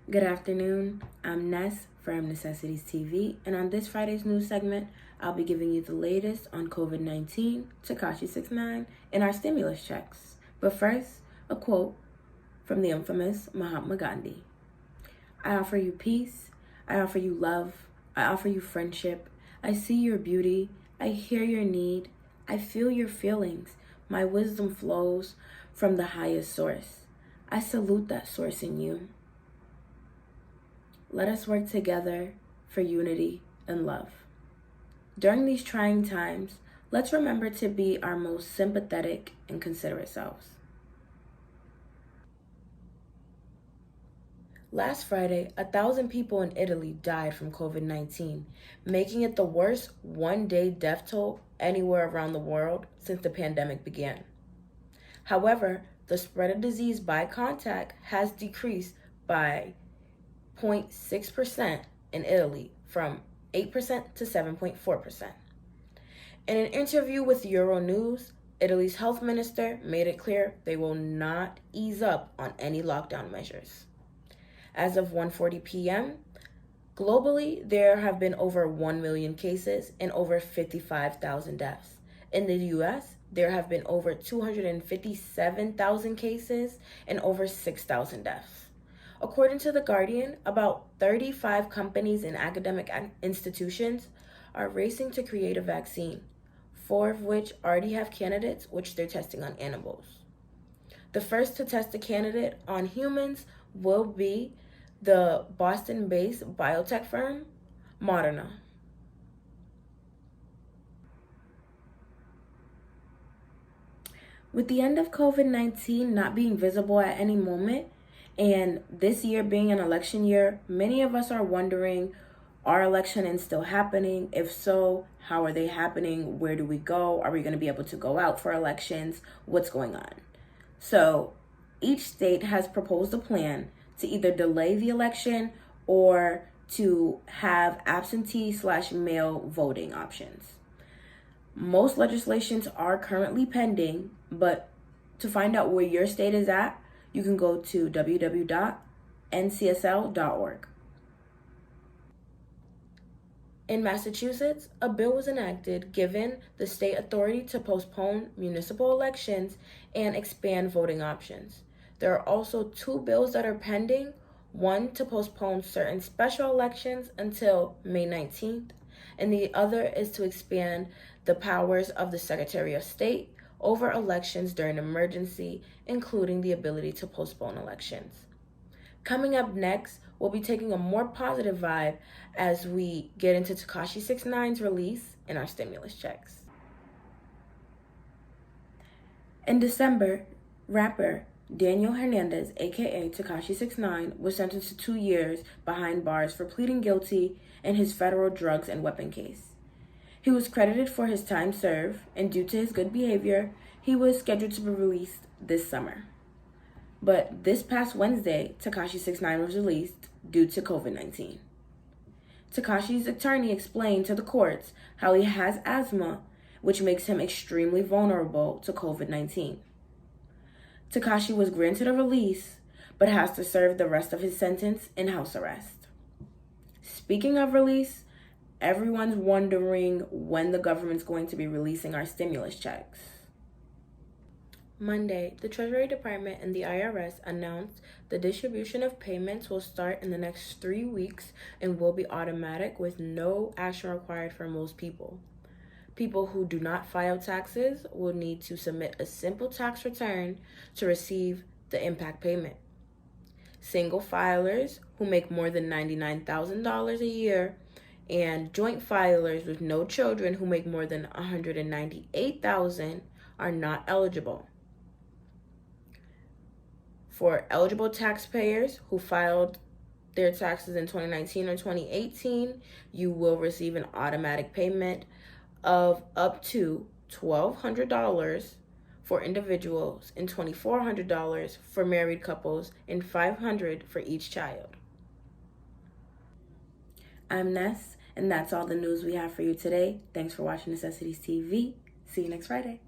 Good afternoon. I'm Ness from Necessities TV, and on this Friday's news segment, I'll be giving you the latest on COVID-19, Tekashi 69, and our stimulus checks. But first, a quote from the infamous Mahatma Gandhi. I offer you peace, I offer you love, I offer you friendship, I see your beauty, I hear your need, I feel your feelings, my wisdom flows from the highest source. I salute that source in you. Let us work together for unity and love. During these trying times, let's remember to be our most sympathetic and considerate selves. Last Friday, 1,000 people in Italy died from COVID-19, making it the worst one-day death toll anywhere around the world since the pandemic began. However, the spread of disease by contact has decreased by 0.6% in Italy, from 8% to 7.4%. In an interview with Euronews, Italy's health minister made it clear they will not ease up on any lockdown measures. As of 1:40 p.m., globally, there have been over 1 million cases and over 55,000 deaths. In the U.S., there have been over 257,000 cases and over 6,000 deaths. According to The Guardian, about 35 companies and academic institutions are racing to create a vaccine, 4 of which already have candidates which they're testing on animals. The first to test a candidate on humans will be the Boston-based biotech firm, Moderna. With the end of COVID-19 not being visible at any moment, and this year being an election year, many of us are wondering, are elections still happening? If so, how are they happening? Where do we go? Are we going to be able to go out for elections? What's going on? So each state has proposed a plan to either delay the election or to have absentee/mail voting options. Most legislations are currently pending, but to find out where your state is at, you can go to www.nessl.org. In Massachusetts, a bill was enacted giving the state authority to postpone municipal elections and expand voting options. There are also 2 bills that are pending, one to postpone certain special elections until May 19th, and the other is to expand the powers of the Secretary of State over elections during emergency, including the ability to postpone elections. Coming up next, we'll be taking a more positive vibe as we get into Tekashi 69's release and our stimulus checks. In December, rapper Daniel Hernandez, aka Tekashi 69, was sentenced to 2 years behind bars for pleading guilty in his federal drugs and weapon case. He was credited for his time served, and due to his good behavior, he was scheduled to be released this summer. But this past Wednesday, Tekashi 69 was released due to COVID-19. Tekashi's attorney explained to the courts how he has asthma, which makes him extremely vulnerable to COVID-19. Tekashi was granted a release, but has to serve the rest of his sentence in house arrest. Speaking of release, everyone's wondering when the government's going to be releasing our stimulus checks. Monday, the Treasury Department and the IRS announced the distribution of payments will start in the next 3 weeks and will be automatic with no action required for most people. People who do not file taxes will need to submit a simple tax return to receive the impact payment. Single filers who make more than $99,000 a year and joint filers with no children who make more than $198,000 are not eligible. For eligible taxpayers who filed their taxes in 2019 or 2018, you will receive an automatic payment of up to $1,200 for individuals and $2,400 for married couples and $500 for each child. I'm Ness, and that's all the news we have for you today. Thanks for watching Necessities TV. See you next Friday.